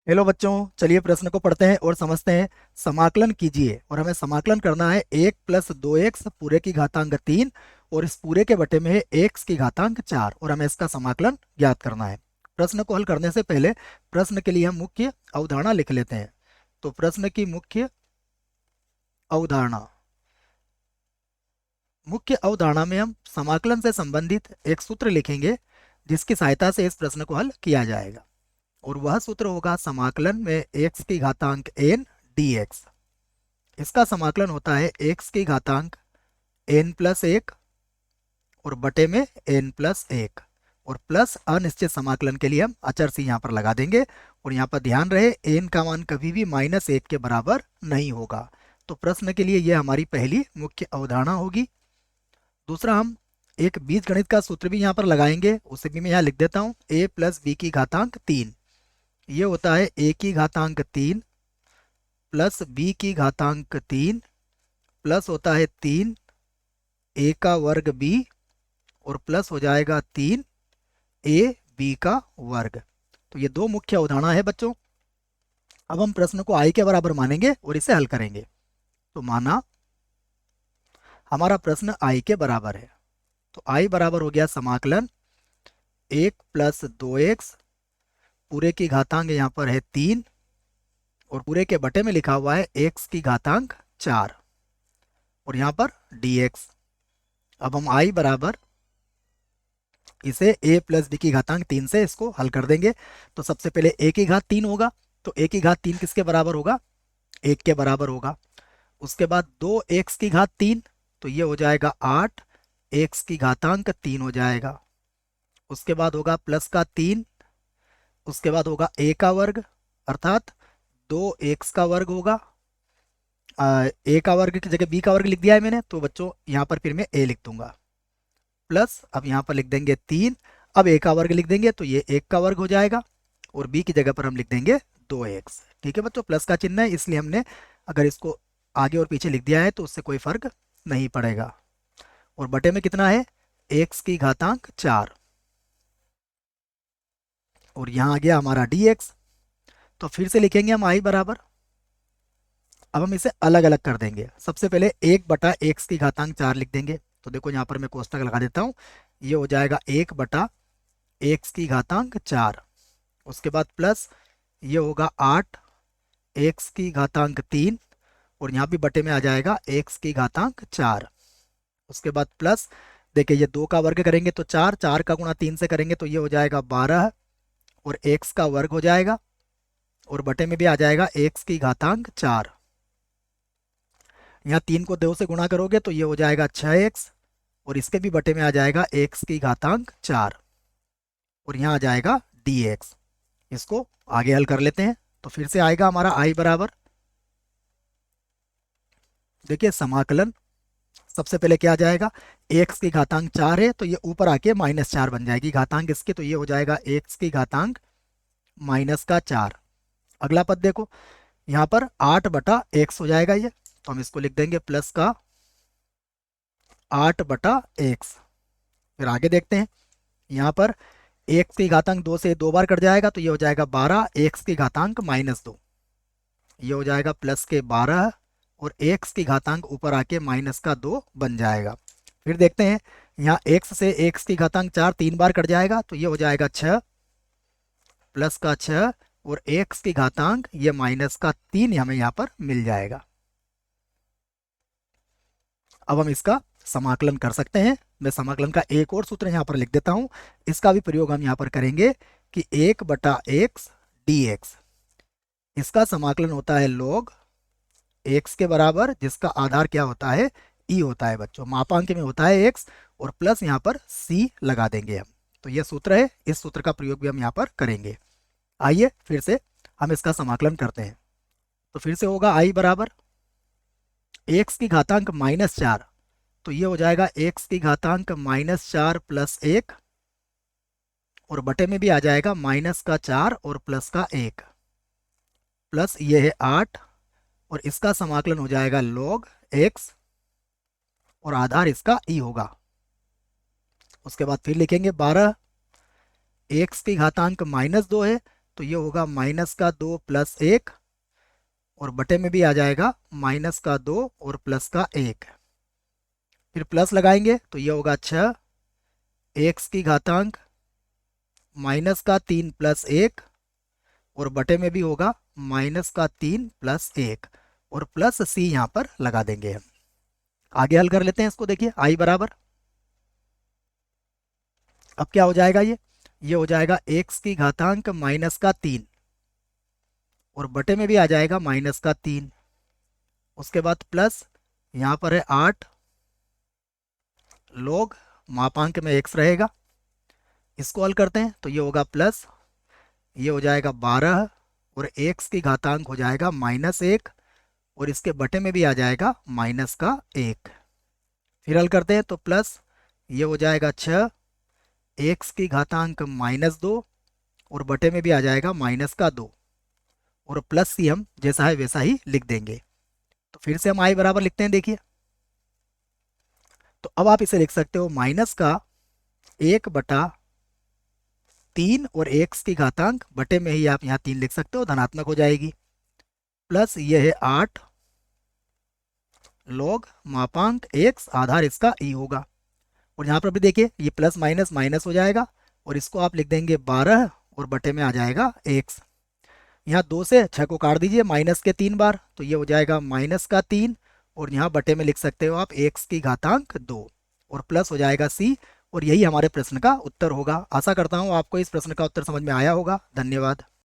Hello बच्चों, चलिए प्रश्न को पढ़ते हैं और समझते हैं। समाकलन कीजिए और हमें समाकलन करना है 1 + 2x पूरे की घातांक 3 और इस पूरे के बटे में है x की घातांक 4 और हमें इसका समाकलन ज्ञात करना है। प्रश्न को हल करने से पहले प्रश्न के लिए हम मुख्य अवधारणा लिख लेते हैं। तो प्रश्न की अवधारणा मुख्य अवधारणा में हम समाकलन से संबंधित एक सूत्र लिखेंगे जिसकी सहायता से इस प्रश्न को हल किया जाएगा। और वह सूत्र होगा समाकलन में x की घातांक n dx। इसका समाकलन होता है x की घातांक n+1 और बटे में n+1 और प्लस अनिश्चित समाकलन के लिए हम अचर सी यहाँ पर लगा देंगे। और यहाँ पर ध्यान रहे n का मान कभी भी -1 के बराबर नहीं होगा। तो प्रश्न के लिए यह हमारी पहली मुख्य अवधारणा होगी। दूसरा, हम एक बीजगणित का सूत्र भी यहाँ पर लगाएंगे, उसे भी मैं यहाँ लिख देता हूँ। a+b की घातांक 3, ये होता है a की घातांक 3 प्लस b की घातांक 3 प्लस होता है 3 a का वर्ग b और प्लस हो जाएगा 3 a b का वर्ग। तो ये दो मुख्य अवधारणा है बच्चों। अब हम प्रश्न को i के बराबर मानेंगे और इसे हल करेंगे। तो माना हमारा प्रश्न i के बराबर है, तो i बराबर हो गया समाकलन 1 + 2x पूरे की घातांक यहाँ पर है 3 और पूरे के बटे में लिखा हुआ है x की घातांक 4 और यहाँ पर dx। अब हम i बराबर इसे a+b की घातांक 3 से इसको हल कर देंगे। तो सबसे पहले a की घात 3 होगा, तो a की घात 3 किसके बराबर होगा? 1 के बराबर होगा। उसके बाद 2x की घात 3, तो ये हो जाएगा 8 x की घातांक 3 हो जाएगा। उसके बाद होगा प्लस का 3, उसके बाद होगा a का वर्ग अर्थात 2x का वर्ग होगा। a का वर्ग की जगह b का वर्ग लिख दिया है मैंने, तो बच्चों यहाँ पर फिर मैं a लिख दूंगा प्लस अब यहाँ पर लिख देंगे 3। अब a का वर्ग लिख देंगे तो ये 1 का वर्ग हो जाएगा और b की जगह पर हम लिख देंगे 2x। ठीक है बच्चों, प्लस का चिन्ह है इसलिए हमने अगर इसको आगे और पीछे लिख दिया है तो उससे कोई फर्क नहीं पड़ेगा। और बटे में कितना है? x की घातांक 4 और यहाँ आ गया हमारा dx। तो फिर से लिखेंगे हम i बराबर, अब हम इसे अलग अलग कर देंगे। सबसे पहले 1/x की घातांक 4 लिख देंगे। तो देखो यहाँ पर मैं कोष्टक लगा देता हूँ, ये हो जाएगा 1/x की घातांक 4। उसके बाद प्लस ये होगा 8 x की घातांक 3 और यहाँ भी बटे में आ जाएगा x की घातांक 4। उसके बाद प्लस देखिए ये 2 का वर्ग करेंगे तो 4, 4 का गुणा 3 से करेंगे तो ये हो जाएगा 12 और x का वर्ग हो जाएगा और बटे में भी आ जाएगा x की घातांक 4। यहाँ 3 को 2 से गुणा करोगे तो ये हो जाएगा 6x और इसके भी बटे में आ जाएगा x की घातांक 4 और यहाँ आ जाएगा dx। इसको आगे हल कर लेते हैं। तो फिर से आएगा हमारा i बराबर, देखिए समाकलन सबसे पहले क्या आ जाएगा? x की घातांक 4 है तो ये ऊपर आके -4 बन जाएगी घातांक इसकी, तो ये हो जाएगा x की घातांक -4। अगला पद देखो, यहाँ पर 8/x हो जाएगा ये, तो हम इसको लिख देंगे प्लस का 8/x। फिर आगे देखते हैं, यहाँ पर x की घातांक 2 से 2 बार कट जाएगा तो ये हो जाएगा 12 x की घातांक -2, ये हो जाएगा प्लस के 12 और x की घातांक ऊपर आके -2 बन जाएगा। फिर देखते हैं, यहाँ x से x की घातांक 4 3 बार कट जाएगा तो ये हो जाएगा 6 प्लस का 6 और x की घातांक ये -3 हमें यहाँ पर मिल जाएगा। अब हम इसका समाकलन कर सकते हैं। मैं समाकलन का एक और सूत्र यहाँ पर लिख देता हूँ, इसका भी प्रयोग हम यहाँ पर करेंगे कि 1/x dx। इसका समाकलन होता है log x के बराबर, जिसका आधार क्या होता है? e होता है बच्चों, मापांक में होता है x और प्लस यहाँ पर c लगा देंगे हम। तो यह सूत्र है, इस सूत्र का प्रयोग भी हम यहाँ पर करेंगे। आइए फिर से हम इसका समाकलन करते हैं। तो फिर से होगा i बराबर x की घातांक -4, तो ये हो जाएगा x की घातांक -4 + 1 और बटे में भी आ जाएगा -4 और प्लस का 1 प्लस ये है 8 और इसका समाकलन हो जाएगा log x और आधार इसका e होगा। उसके बाद फिर लिखेंगे 12 x की घातांक -2 है तो ये होगा माइनस का 2 प्लस 1, और बटे में भी आ जाएगा माइनस का 2 और प्लस का 1। फिर प्लस लगाएंगे तो ये होगा 6 एक्स की घातांक माइनस का 3 प्लस 1, और बटे में भी होगा माइनस का 3 प्लस 1, और प्लस सी यहाँ पर लगा देंगे हम। आगे हल कर लेते हैं इसको। देखिए आई बराबर, अब क्या हो जाएगा, ये हो जाएगा एक्स की घातांक माइनस का 3, और बटे में भी आ जाएगा माइनस का 3। उसके बाद प्लस यहाँ पर है 8 लोग मापांक में एक्स रहेगा। इसको हल करते हैं तो ये होगा प्लस, ये हो जाएगा 12, और एक्स की घातांक हो जाएगा माइनस 1, और इसके बटे में भी आ जाएगा माइनस का 1। फिर हल करते हैं तो प्लस, ये हो जाएगा 6 एक्स की घातांक माइनस 2, और बटे में भी आ जाएगा माइनस का 2, और प्लस सी हम जैसा है वैसा ही लिख देंगे। तो फिर से हम आई बराबर लिखते हैं। देखिए तो अब आप इसे लिख सकते हो माइनस का 1/3, और एक्स की घातांक बटे में ही आप यहाँ 3 लिख सकते हो, धनात्मक हो जाएगी। प्लस ये है 8 लॉग मापांक एक्स, आधार इसका ई होगा। और यहाँ पर भी देखिए ये प्लस माइनस माइनस हो जाएगा, और इसको आप लिख देंगे 12, और बटे में आ जाएगा एक्स। यहाँ 2 से 6 को काट दीजिए माइनस के 3 बार, तो ये हो जाएगा माइनस का 3, और यहाँ बटे में लिख सकते हो आप एक्स की घातांक 2, और प्लस हो जाएगा सी। और यही हमारे प्रश्न का उत्तर होगा। आशा करता हूँ आपको इस प्रश्न का उत्तर समझ में आया होगा। धन्यवाद।